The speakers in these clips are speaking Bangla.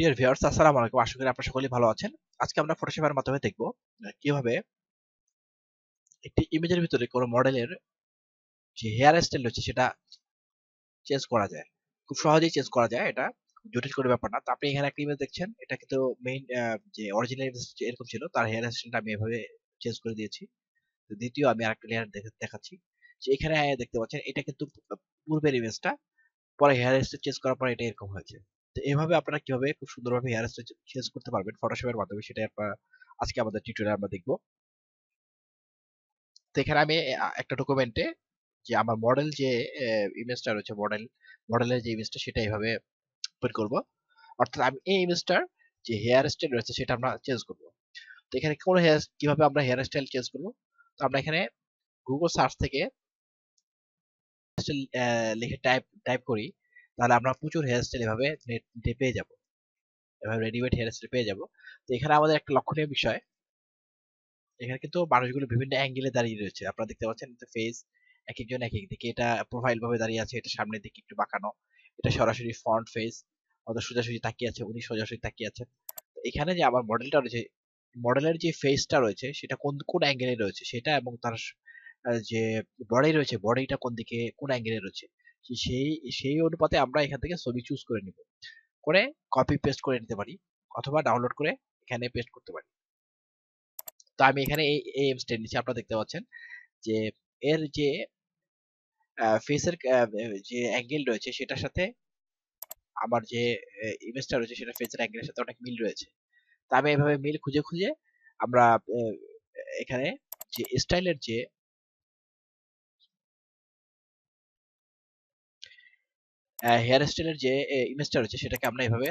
ডিয়ার ভিউয়ার্স, আসসালামু আলাইকুম। আশা করি আপনারা সকলেই ভালো আছেন। আজকে আমরা ফটোশপের মাধ্যমে দেখব কিভাবে একটি ইমেজের ভিতরে কোনো মডেলের যে হেয়ার স্টাইল রয়েছে সেটা চেঞ্জ করা যায়। খুব সহজেই চেঞ্জ করা যায়, এটা জটিল কোনো ব্যাপার না। তো আপনি এখানে একটা ইমেজ দেখছেন, এটা কিন্তু মেইন যে অরিজিনাল ইমেজ এরকম ছিল, তার হেয়ার স্টাইলটা আমি এভাবে চেঞ্জ করে দিয়েছি। তো দ্বিতীয় আমি আরেকটা লেয়ার দেখাচ্ছি যে এখানে দেখতে পাচ্ছেন এটা কিন্তু পূর্বের ইমেজটা, পরে হেয়ার স্টাইল চেঞ্জ করার পরে এটা এরকম হয়েছে। তো এভাবে আপনারা কিভাবে খুব সুন্দরভাবে হেয়ার স্টাইল চেঞ্জ করতে পারবেন ফটোশপের মাধ্যমে, সেটা আপনারা আজকে আমাদের টিউটোরিয়ালে আমরা দেখব। তো এখানে আমি একটা ডকুমেন্টে যে আমার মডেল যে ইমেজটা রয়েছে, মডেলের যে ইমেজটা সেটা এইভাবে বের করব। অর্থাৎ আমি এই ইমেজটার যে হেয়ার স্টাইল রয়েছে সেটা আমরা চেঞ্জ করব। তো এখানে কোন হেয়ার কিভাবে আমরা হেয়ার স্টাইল চেঞ্জ করব? তো আমরা এখানে গুগল সার্চ থেকে লিখে টাইপ করি, তাহলে আমরা প্রচুর হেয়ার স্টাইল এভাবে নেটে পেয়ে যাব, এভাবে রেডিমেড হেয়ার স্টাইল পেয়ে যাব। তো এখানে আমাদের একটা লক্ষণীয় বিষয়, এখানে কিন্তু মানুষগুলো বিভিন্ন অ্যাঙ্গেলে দাঁড়িয়ে রয়েছে। আপনারা দেখতে পাচ্ছেন ফেস এক একজন এক এক দিকে, এটা প্রোফাইল ভাবে দাঁড়িয়ে আছে, এটা সামনের দিকে একটু বাঁকানো, এটা সরাসরি ফ্রন্ট ফেস, অথবা সোজাসুজি তাকিয়ে আছে, উনি সোজাসুজি তাকিয়ে আছেন। তো এখানে যে আমার মডেলটা রয়েছে, মডেলের যে ফেসটা রয়েছে সেটা কোন কোন অ্যাঙ্গেলে রয়েছে সেটা, এবং তার যে বডি রয়েছে বডিটা কোন দিকে কোন অ্যাঙ্গেলে রয়েছে সেই সেই অনুপাতে আমরা এখান থেকে ছবি চুজ করে নিব, করে কপি পেস্ট করে নিতে পারি, অথবা ডাউনলোড করে এখানে পেস্ট করতে পারি। তো আমি এখানে এই ইমেজটা নিচে আপনারা দেখতে পাচ্ছেন যে এর যে ফেসের যে অ্যাঙ্গেল রয়েছে সেটার সাথে আমার যে ইমেজটা রয়েছে সেটা ফেসের অ্যাঙ্গেলের সাথে অনেক মিল রয়েছে। তো আমি এভাবে মিল খুঁজে খুঁজে আমরা এখানে যে স্টাইলের যে হেয়ার স্টাইলের যে ইমেজটা রয়েছে সেটাকে আমরা এভাবে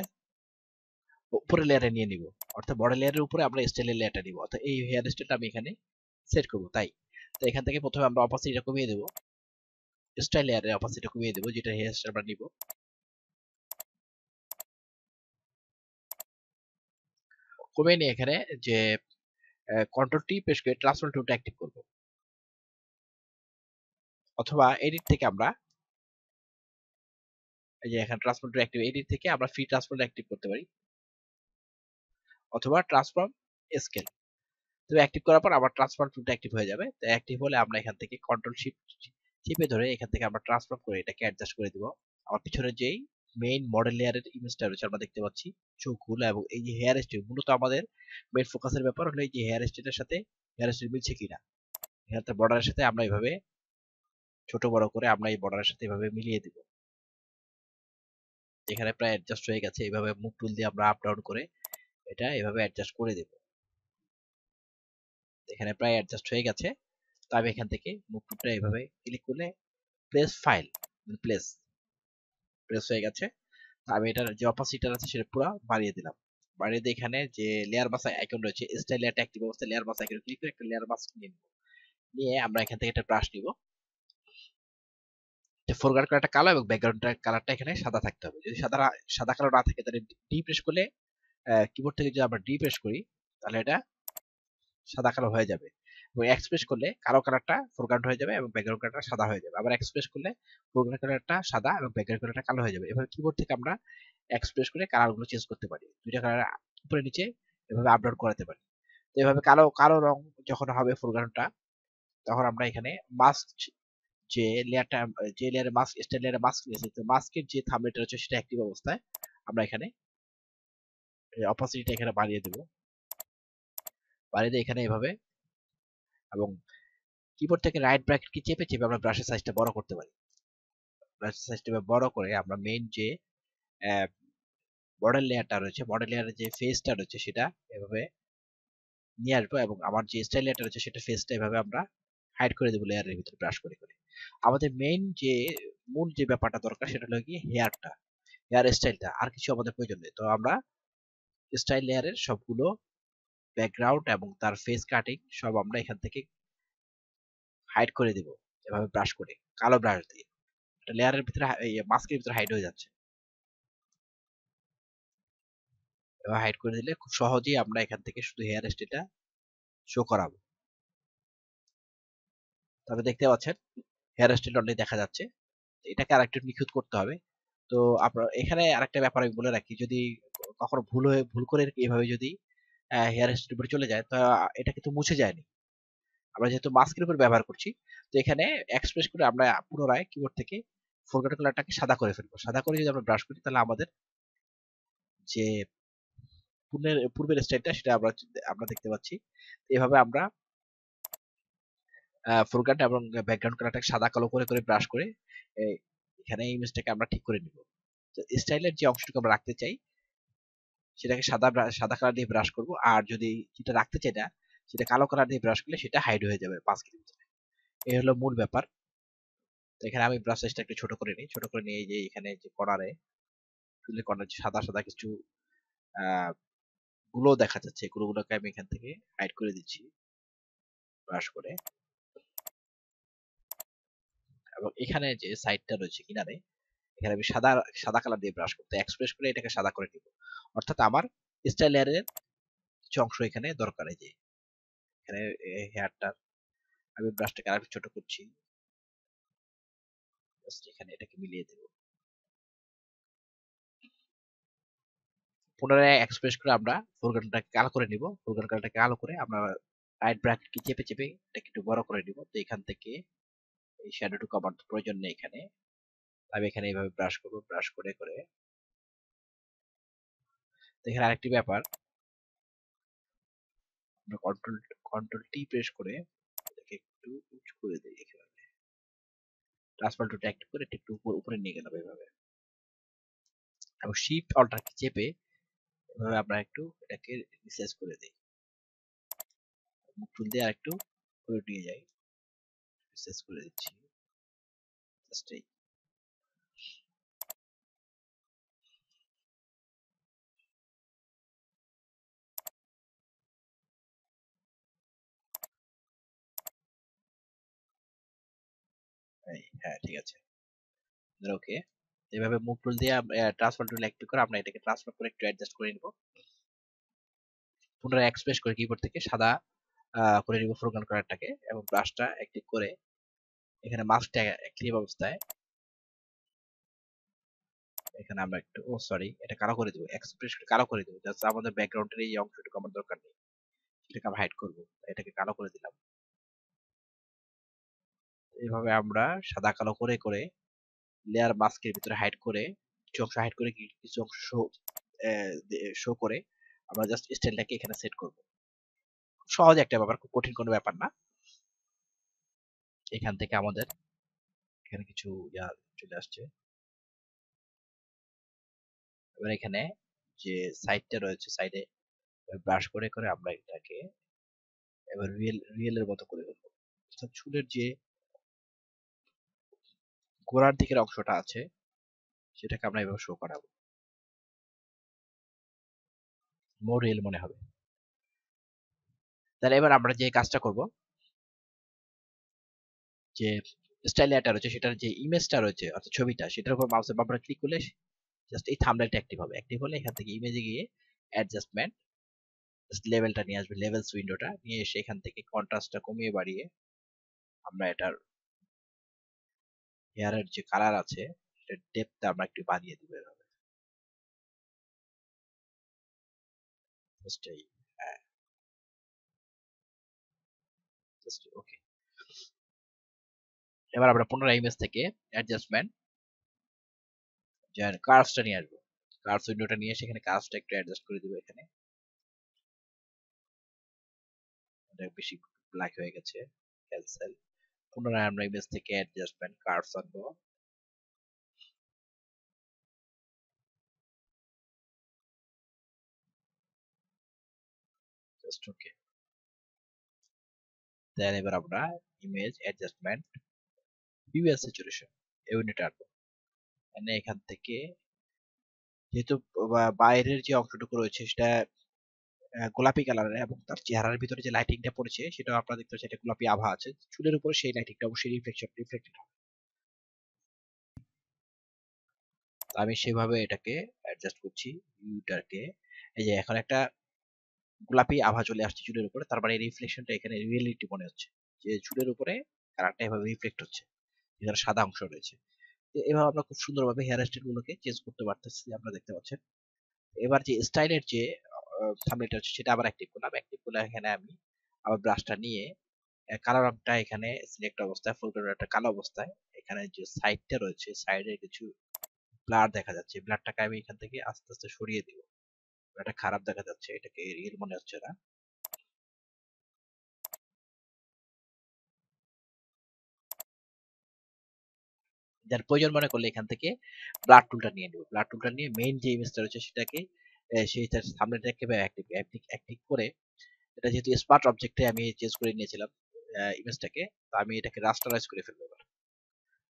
উপরে লেয়ারে নিয়ে নিব, অর্থাৎ বড় লেয়ারের উপরে আমরা স্টাইলের লেয়ারটা নিব, অর্থাৎ এই হেয়ার স্টাইলটা আমি এখানে সেট করব। তাই তো এখান থেকে প্রথমে আমরা অপাসিটিটা কমিয়ে দেব, স্টাইল লেয়ারের অপাসিটিটা কমিয়ে দেব, যেটা হেয়ার স্টাইল আমরা নিব। কমিয়ে নিয়ে এখানে যে কন্ট্রোল টি প্রেস করে ট্রান্সফর্ম টুলটা অ্যাক্টিভ করব, অথবা এডিট থেকে আমরা এই যে এখানে ট্রান্সফর্ম টু অ্যাক্টিভ, এডিট থেকে আমরা ফ্রি ট্রান্সফর্ম অ্যাক্টিভ করতে পারি, অথবা ট্রান্সফর্ম স্কেল। তো অ্যাক্টিভ করার পর আবার ট্রান্সফর্ম টুলটা অ্যাক্টিভ হয়ে যাবে। তো অ্যাক্টিভ হলে আমরা এখান থেকে কন্ট্রোল শিফট চেপে ধরে এখান থেকে আমরা ট্রান্সফর্ম করে এটাকে অ্যাডজাস্ট করে দিব। আমার পিছনে যেই মেইন মডেল লেয়ারের ইমেজটা রয়েছে আমরা দেখতে পাচ্ছি চোখগুলো, এবং এই যে হেয়ার স্টাইল, মূলত আমাদের মেইন ফোকাসের ব্যাপার হলো এই যে হেয়ার স্টাইলের সাথে হেয়ার স্টাইল মিলছে কিনা। এখানে বর্ডারের সাথে আমরা এইভাবে ছোট বড় করে আমরা এই বর্ডারের সাথে এভাবে মিলিয়ে দিব। এখানে প্রায় অ্যাডজাস্ট হয়ে গেছে, এইভাবে মুভ টুল দিয়ে আমরা আপ ডাউন করে এটা এভাবে অ্যাডজাস্ট করে দেব। এখানে প্রায় অ্যাডজাস্ট হয়ে গেছে। তো আমি এখান থেকে মুভ টুলটা এইভাবে ক্লিক করলে প্লেস ফাইল, প্লেস প্রেস হয়ে গেছে। আমি এটার যে অপাসিটার আছে সেটা পুরো বাড়িয়ে দিলাম। বাড়িয়ে দিয়ে এখানে যে লেয়ার মাস্ক আইকন রয়েছে, স্টাইল লেয়ারটা অ্যাক্টিভ অবস্থায় লেয়ার মাস্ক আইকনে ক্লিক করে একটা লেয়ার মাস্ক নিয়ে নিব। নিয়ে আমরা এখান থেকে একটা ব্রাশ নিব, যে ফোরগ্রাউন্ড কালারটা কালো এবং ব্যাকগ্রাউন্ডের কালারটা এখানে সাদা থাকতে হবে। যদি সাদা কালার না থাকে তাহলে ডি প্রেস করলে, কিবোর্ড থেকে যদি আমরা ডি প্রেস করি তাহলে এটা সাদা কালো হয়ে যাবে, এবং এক্সপ্রেস করলে কালো কালারটা ফোরগ্রাউন্ড হয়ে যাবে এবং ব্যাকগ্রাউন্ড কালারটা সাদা হয়ে যাবে। আবার এক্সপ্রেস করলে ফোরগ্রাউন্ড কালারটা সাদা এবং ব্যাকগ্রাউন্ড কালারটা কালো হয়ে যাবে। এভাবে কিবোর্ড থেকে আমরা এক্সপ্রেস করে কালারগুলো চেঞ্জ করতে পারি, দুইটা কালার উপরে নিচে এভাবে আপডাউন করাতে পারি। তো এভাবে কালো কালো রং যখন হবে ফোরগ্রাউন্ডটা, তখন আমরা এখানে মাস্ক যে লেয়ারটা, যে লেয়ারে মাস্ক স্টাইল লেয়ারে মাস্ক নিয়েছে, তো মাস্কের যে থাম্বনেলটা রয়েছে সেটা অ্যাক্টিভ অবস্থায় আমরা এখানে অপোসিটিটা এখানে বাড়িয়ে দেব, বাড়িয়ে দিয়ে এখানে এভাবে, এবং কিবোর্ড থেকে রাইট ব্র্যাকেট কি চেপে চেপে আমরা ব্রাশের সাইজটা বড় করতে পারি। ব্রাশের সাইজটা বড় করে আমরা মেইন যে মডেল লেয়ারটা রয়েছে, মডেল লেয়ারের যে ফেসটা রয়েছে সেটা এভাবে নিয়ে আসবো, এবং আমার যে স্টাইল লেয়ারটা রয়েছে সেটা ফেসটা এভাবে আমরা হাইড করে দেবো লেয়ারের ভিতরে ব্রাশ করে করে। আমাদের মেইন যে মূল যে ব্যাপারটা দরকার সেটা হলো কি হেয়ারটা, হেয়ার স্টাইলটা, আর কিছু আমাদের প্রয়োজন নেই। তো আমরা স্টাইল লেয়ারের সবগুলো ব্যাকগ্রাউন্ড এবং তার ফেস কাটিং সব আমরা এখান থেকে হাইড করে দেব, এভাবে ব্রাশ করে কালো ব্রাশ দিয়ে। এটা লেয়ারের ভিতরে মাস্কের ভিতরে হাইড হয়ে যাচ্ছে, এবার হাইড করে দিলে খুব সহজেই আমরা এখান থেকে শুধু হেয়ার স্টাইলটা শো করাবো। তবে দেখতে পাচ্ছেন হেয়ার স্টাইল অলরেডি দেখা যাচ্ছে। এটাকে আরেকটু নিখুঁত করতে হবে। তো আপনার এখানে আরেকটা ব্যাপার আমি বলে রাখি, যদি কখনো ভুল করে এভাবে যদি হেয়ার স্টাইলের উপরে চলে যায়, তো এটা কিন্তু মুছে যায়নি। আমরা যেহেতু মাস্কের উপর ব্যবহার করছি, তো এখানে এক্সপ্রেস করে আমরা পুনরায় কিবোর্ড থেকে ফোরগ্রাউন্ড কালারটাকে সাদা করে ফেলবো। সাদা করে যদি আমরা ব্রাশ করি, তাহলে আমাদের যে পূর্বের স্টাইলটা সেটা আমরা দেখতে পাচ্ছি। এভাবে আমরা ফোরগ্রাউন্ড এবং ব্যাকগ্রাউন্ড কালারটাকে সাদা কালো করে ব্রাশ করে এখানে ইমেজটাকে আমরা ঠিক করে নিব। তো স্টাইলের যে অংশটুকু আমরা রাখতে চাই, সেটাকে সাদা কালার দিয়ে ব্রাশ করব। আর যদি যেটা রাখতে চাই না, সেটা কালো কালার দিয়ে ব্রাশ করলে সেটা হাইড হয়ে যাবে মাস্কের ভিতরে। এই হলো মূল ব্যাপার। তো এখানে আমি ব্রাশ সাইজটা একটু ছোট করে নিই। ছোট করে নিয়ে এই যে এখানে যে কর্নারে, চুলের কর্নারে সাদা সাদা কিছু আহ গুলো দেখা যাচ্ছে, গুলোকে আমি এখান থেকে হাইড করে দিচ্ছি ব্রাশ করে। এবং এখানে যে সাইডটা রয়েছে কিনারে, এখানে আমি সাদা কালার দিয়ে ব্রাশ করতে এক্সপ্রেস করে এটাকে সাদা করে নিব। অর্থাৎ আমার স্টাইল হেয়ারের কিছু অংশ এখানে দরকার। এই যে এখানে হেয়ারটা আমি ব্রাশটাকে আরেকটু ছোট করছি, এখানে এটাকে মিলিয়ে দেব। পুনরায় এক্সপ্রেস করে আমরা ফোরগ্রাউন্ডটাকে কালো করে নিব। ফোরগ্রাউন্ড কালারটাকে কালো করে আমরা রাইট ব্র্যাকেটকে চেপে চেপে এটাকে একটু বড় করে নিব। তো এখান থেকে এই শ্যাডোটুকু আমার প্রয়োজন নেই এখানে। আমি এখানে এইভাবে ব্রাশ করব, ব্রাশ করে করে। তো এখানে আরেকটি ব্যাপার, আমরা কন্ট্রোল টি প্রেস করে এটাকে একটু উঁচু করে দিই। এখানে ট্রান্সফার টুলটা একটু করে একটু উপরে নিয়ে গেলাম এইভাবে, এবং শিফট অল্টার চেপে এভাবে আমরা একটু এটাকে রিসাইজ করে দিই। মুভ টুল দিয়ে আরেকটু করে নিয়ে যাই, রিসাইজ করে দিচ্ছি। জাস্ট এই হ্যাঁ, ঠিক আছে, ওকে। এভাবে মুভ টুল দিয়ে ট্রান্সফার টুল একটু করে আমরা এটাকে ট্রান্সফার করে একটু অ্যাডজাস্ট করে নিব। পুনরায় এক্সপ্রেস করে কিবোর্ড থেকে সাদা করে নিব ফোরগ্রাউন্ড কালারটাকে, এবং ব্রাশটা অ্যাক্টিভ করে এখানে মাস্কটা অ্যাক্টিভ অবস্থায় এখানে আমরা একটু সরি, এটা কালো করে দেবো। এক্সপ্রেস করে কালো করে দেবো, জাস্ট আমাদের ব্যাকগ্রাউন্ডের এই অংশটুকু আমার দরকার নেই, সেটাকে আমরা হাইড করবো। এটাকে কালো করে দিলাম। এইভাবে আমরা সাদা কালো করে করে লেয়ার মাস্কের ভিতরে হাইড করে কিছু অংশ হাইড করে কিছু অংশ শো করে আমরা জাস্ট স্টাইলটাকে এখানে সেট করব। সহজ একটা ব্যাপার, খুব কঠিন কোনো ব্যাপার না। এখান থেকে আমাদের এখানে কিছু চলে আসছে। এবার এখানে যে সাইডটা রয়েছে, সাইডে ব্রাশ করে করে আমরা এটাকে এবার রিয়েলের মতো করে ফেলবো। অর্থাৎ চুলের যে গোড়ার দিকের অংশটা আছে, সেটাকে আমরা এভাবে শো করাবো, মোর রিয়েল মনে হবে। তাহলে এবার আমরা যে কাজটা করব, যে স্টাইল লেয়ারটা রয়েছে সেটার যে ইমেজটা রয়েছে অর্থাৎ ছবিটা, সেটার উপর মাউসের বাম ক্লিক করলে জাস্ট এই থাম্বনেলটা অ্যাক্টিভ হবে। অ্যাক্টিভ হলে এখান থেকে ইমেজে গিয়ে অ্যাডজাস্টমেন্ট, জাস্ট লেভেলটা নিয়ে আসবে, লেভেলস উইন্ডোটা নিয়ে এসে এখান থেকে কন্ট্রাস্টটা কমিয়ে বাড়িয়ে আমরা এটার হেয়ারের যে কালার আছে সেটার ডেপথটা আমরা একটু বাড়িয়ে দিব এভাবে। জাস্ট এই হ্যাঁ, জাস্ট ওকে। এবার আমরা পুনরায় ইমেজ থেকে অ্যাডজাস্টমেন্ট যে কার্ভসটা নিয়ে আসবো, কার্ভস উইন্ডোটা নিয়ে এসে এখানে কার্ভসটা একটু অ্যাডজাস্ট করে দিব। এখানে এটা বেশি ব্ল্যাক হয়ে গেছে, ক্যান্সেল। পুনরায় আমরা ইমেজ থেকে অ্যাডজাস্টমেন্ট কার্ভস আনবো, জাস্ট ওকে। দেন এবার আমরা image adjustment view and saturation এই উইন্ডোটা আনবো। এনে এখান থেকে যেহেতু বাইরের যে অংশটুকু রয়েছে সেটা গোলাপি কালারের, এবং তার চেহারার ভিতরে যে লাইটিংটা পড়েছে সেটাও আপনারা দেখতে পাচ্ছেন, একটা গোলাপি আভা আছে চুলের উপরে, সেই লাইটিংটা অবশ্যই রিফ্লেক্টেড হবে। আমি সেভাবে এটাকে অ্যাডজাস্ট করছি ভিউটাকে। এই যে এখন একটা গোলাপি আভা চলে আসছে চুলের উপরে, তার মানে রিফ্লেকশনটা এখানে রিয়েলিটি মনে হচ্ছে, যে চুলের উপরে কালারটা এভাবে রিফ্লেক্ট হচ্ছে, যেখানে সাদা অংশ রয়েছে। এভাবে আমরা খুব সুন্দরভাবে হেয়ার স্টাইল গুলোকে চেঞ্জ করতে পারতেছি, আপনারা দেখতে পাচ্ছেন। এবার যে স্টাইলের যে থাম্বনেলটা হচ্ছে সেটা আবার অ্যাক্টিভ করলাম। অ্যাক্টিভ করলে এখানে আমি আবার ব্রাশটা নিয়ে কালো রংটা এখানে সিলেক্ট অবস্থায়, ফুল একটা কালো অবস্থায়, এখানে যে সাইডটা রয়েছে সাইডে কিছু ব্লার দেখা যাচ্ছে, ব্লারটাকে আমি এখান থেকে আস্তে আস্তে সরিয়ে দিব। এটা খারাপ দেখা যাচ্ছে, এটাকে রিয়েল মনে হচ্ছে না। যার প্রয়োজন মনে করলে এখান থেকে ব্লাড টুলটা নিয়ে নেব। ব্লাড টুলটা নিয়ে মেইন যে ইমেজটা রয়েছে সেটাকে সেইটার সামনেটাকে অ্যাক্টিভ করে, এটা যেহেতু স্মার্ট অবজেক্টে আমি চেঞ্জ করে নিয়েছিলাম ইমেজটাকে, তো আমি এটাকে রাস্টারাইজ করে ফেলবো। এবার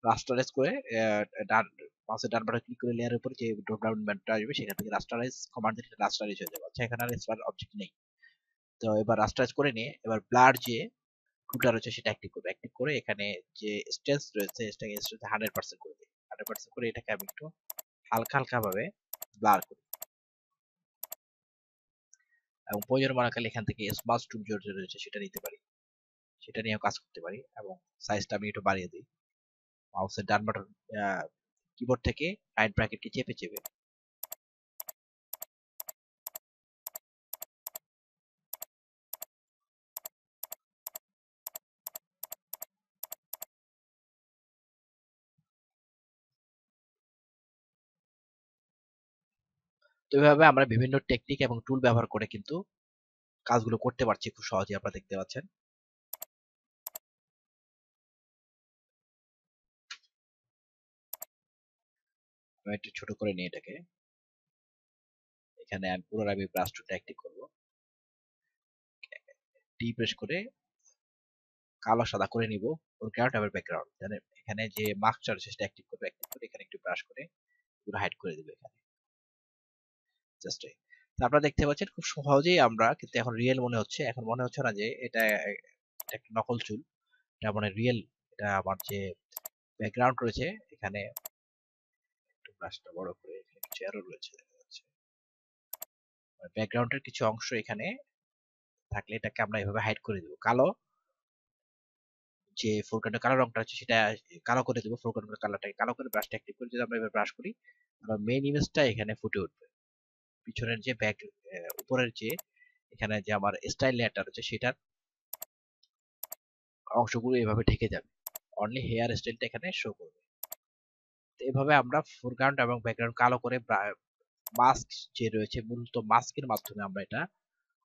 রাস্টারাইজ করে ডান মাউসের ডান বাটন ক্লিক করে লেয়ারের উপরে যে ড্রপ ডাউন মেনুটা আসবে সেখান থেকে রাস্টারাইজ কমান্ড দিলে রাস্টারাইজ হয়ে যাবে। আচ্ছা, এখানে আর স্মার্ট অবজেক্ট নেই। তো এবার রাস্টারাইজ করে নিয়ে এবার ব্লার যে টুলটা রয়েছে সেটা অ্যাক্টিভ করবে। অ্যাক্টিভ করে এখানে যে স্ট্রেস রয়েছে সেটাকে স্ট্রেস 100% করে দিই। 100% করে এটাকে আমি একটু হালকা হালকা ভাবে ব্লার করি এবং প্রয়োজন মনে করলে এখান থেকে স্মার্ট টুল যেটা রয়েছে সেটা নিতে পারি, সেটা নিয়েও কাজ করতে পারি এবং সাইজটা আমি একটু বাড়িয়ে দিই। মাউসের ডান বাটন কিবোর্ড থেকে রাইট ব্র্যাকেটকে চেপে চেপে। তো এভাবে আমরা বিভিন্ন টেকনিক এবং টুল ব্যবহার করে কিন্তু কাজগুলো করতে পারছি খুব সহজেই, আপনারা দেখতে পাচ্ছেন। আমি একটু ছোট করে নিই এটাকে। এখানে আমি পুনরায় আমি ব্রাশ টুলটা অ্যাক্টিভ করব। টি প্রেস করে কালো সাদা করে নিব ফোরগ্রাউন্ড এবং ব্যাকগ্রাউন্ড। তাহলে এখানে যে মাস্কটা রয়েছে সেটা অ্যাক্টিভ করবে। অ্যাক্টিভ করে এখানে একটু ব্রাশ করে পুরো হাইড করে দিবে এখানে। জাস্ট এই। তো আপনারা দেখতে পাচ্ছেন খুব সহজেই আমরা কিন্তু এখন রিয়েল মনে হচ্ছে। এখন মনে হচ্ছে না যে এটা একটা নকল চুল। এটা মানে রিয়েল। এটা আমার যে ব্যাকগ্রাউন্ড রয়েছে এখানে একটু ব্রাশটা বড় করে এখানে কিছু এরর রয়েছে দেখা যাচ্ছে। ব্যাকগ্রাউন্ডের কিছু অংশ এখানে থাকলে এটাকে আমরা এভাবে হাইড করে দেব। কালো যে ফোরগ্রাউন্ডের কালো রংটা আছে সেটা কালো করে দেব। ফোরগ্রাউন্ডের কালারটাকে কালো করে ব্রাশটা অ্যাক্টিভ করে যদি আমরা এভাবে ব্রাশ করি, আমরা মেইন ইমেজটা এখানে ফুটে উঠবে। পিছনের যে উপরের যে এখানে যে আমার স্টাইল লেয়ারটা রয়েছে সেটার অংশগুলো এভাবে ঢেকে যাবে। অনলি হেয়ার স্টাইলটা এখানে শো করবে। তো এভাবে আমরা ফোরগ্রাউন্ড এবং ব্যাকগ্রাউন্ড কালো করে মাস্ক যে রয়েছে মূলত মাস্কের মাধ্যমে আমরা এটা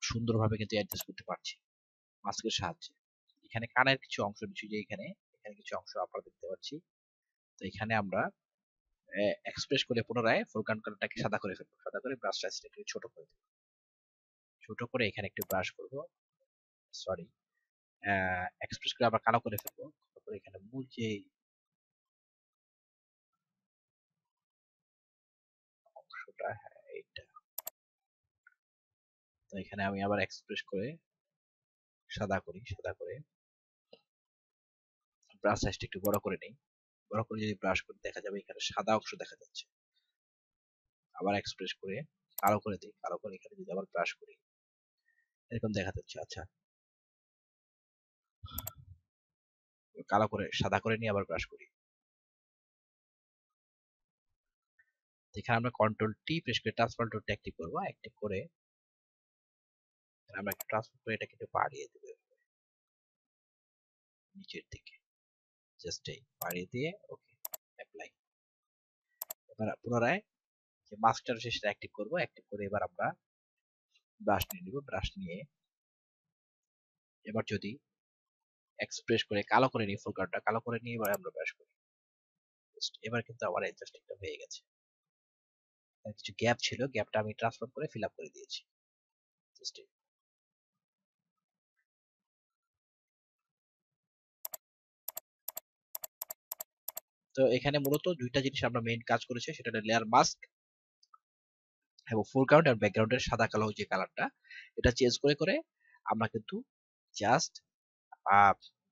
সুন্দরভাবে কিন্তু অ্যাডজাস্ট করতে পারছি মাস্কের সাহায্যে। এখানে কানের কিছু অংশ নিচু যে এখানে এখানে কিছু অংশ আমরা দেখতে পাচ্ছি। তো এখানে আমরা এক্সপ্রেস করে পুনরায় ফোরগ্রাউন্ড কালারটাকে সাদা করে ফেলবো। সাদা করে ব্রাশ সাইজটাকে ছোট করে দেবো। ছোট করে এখানে একটু ব্রাশ করব, সরি, এক্সপ্রেস করে আবার কালো করে ফেলবো। তারপরে এখানে মূল যে অংশটা, হ্যাঁ এইটা। তো এখানে আমি আবার এক্সপ্রেস করে সাদা করি, সাদা করে ব্রাশ সাইজটা একটু বড় করে নেই। বড় করে যদি ব্রাশ করে দেখা যাবে এখানে সাদা অংশ দেখা যাচ্ছে। আবার এক্সপ্রেস করে কালো করে দিই, কালো করে এখানে যদি আবার ব্রাশ করি এরকম দেখা যাচ্ছে। আচ্ছা, কালো করে সাদা করে নিয়ে আবার ব্রাশ করি। এখানে আমরা কন্ট্রোল টি প্রেস করে ট্রান্সফর্ম টুলটা অ্যাক্টিভ করব। অ্যাক্টিভ করে আমরা একটু ট্রান্সফর্ম করে এটাকে একটু বাড়িয়ে দেব নিচের দিকে। জাস্ট এই বাড়িয়ে দিয়ে ওকে অ্যাপ্লাই। এবার পুনরায় যে মাস্কটা রয়েছে সেটা অ্যাক্টিভ করব। অ্যাক্টিভ করে এবার আমরা ব্রাশ নিয়ে নিব। ব্রাশ নিয়ে এবার যদি এক্সপ্রেস করে কালো করে নিই, ফুল কালারটা কালো করে নিয়ে এবার আমরা ব্রাশ করি। এবার কিন্তু আমার অ্যাডজাস্টিংটা হয়ে গেছে। কিছু গ্যাপ ছিল, গ্যাপটা আমি ট্রান্সফর্ম করে ফিল আপ করে দিয়েছি। জাস্ট তো এখানে মূলত দুইটা জিনিস আমরা মেইন কাজ করেছি, সেটা হলো লেয়ার মাস্ক এবং ফোরগ্রাউন্ড আর ব্যাকগ্রাউন্ডের সাদা কালো যে কালারটা এটা চেঞ্জ করে করে আমরা কিন্তু জাস্ট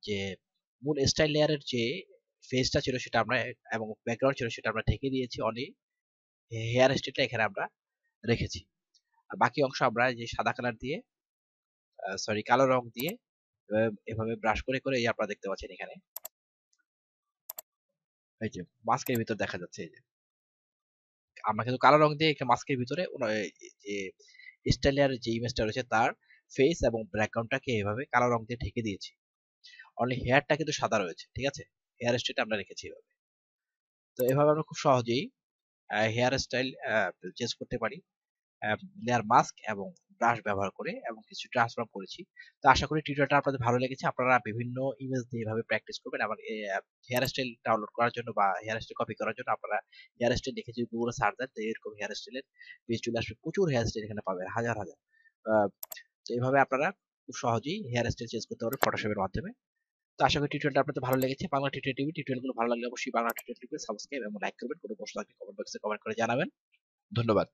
যে মূল স্টাইল লেয়ারের যে ফেসটা ছিল সেটা আমরা এবং ব্যাকগ্রাউন্ড ছিল সেটা আমরা ঢেকে দিয়েছি। অনলি হেয়ার স্টাইলটা এখানে আমরা রেখেছি। আর বাকি অংশ আমরা যে সাদা কালার দিয়ে সরি কালো রং দিয়ে এভাবে ব্রাশ করে করে এই আপনারা দেখতে পাচ্ছেন এখানে এই যে মাস্কের ভিতর দেখা যাচ্ছে এই যে আমরা কিন্তু কালো রং দিয়ে একটা মাস্কের ভিতরে যে স্টাইলার যে ইমেজটা রয়েছে তার ফেস এবং ব্যাকগ্রাউন্ডটাকে এভাবে কালো রং দিয়ে ঢেকে দিয়েছি। অনলি হেয়ারটা কিন্তু সাদা রয়েছে, ঠিক আছে? হেয়ার স্টাইলটা আমরা রেখেছি এভাবে। তো এভাবে আমরা খুব সহজেই হেয়ার স্টাইল চেঞ্জ করতে পারি লেয়ার মাস্ক এবং ব্রাশ ব্যবহার করে এবং কিছু ট্রান্সফর্ম করেছি। তো আশা করি টিউটোরিয়ালটা আপনাদের ভালো লেগেছে। আপনারা বিভিন্ন ইমেজ দিয়ে এভাবে প্র্যাকটিস করবেন। আবার হেয়ার স্টাইল ডাউনলোড করার জন্য বা হেয়ার স্টাইল কপি করার জন্য আপনারা হেয়ার স্টাইল লিখে যদি গুগলে সার্চ দেন তো এরকম হেয়ার স্টাইলের পেজ চলে আসবে। প্রচুর হেয়ার স্টাইল এখানে পাবেন, হাজার, হাজার। আ তো এভাবে আপনারা খুব সহজেই হেয়ার স্টাইল চেঞ্জ করতে পারবেন ফটোশপের মাধ্যমে। তো আশা করি টিউটোরিয়ালটা আপনাদের ভালো লেগেছে। বাংলা টিউটোরিয়াল টিভি টিউটোরিয়ালগুলো ভালো লাগলে অবশ্যই বাংলা টিউটোরিয়াল টিভি সাবস্ক্রাইব এবং লাইক করবেন। কোনো প্রশ্ন থাকলে কমেন্ট বক্সে কমেন্ট করে জানাবেন। ধন্যবাদ।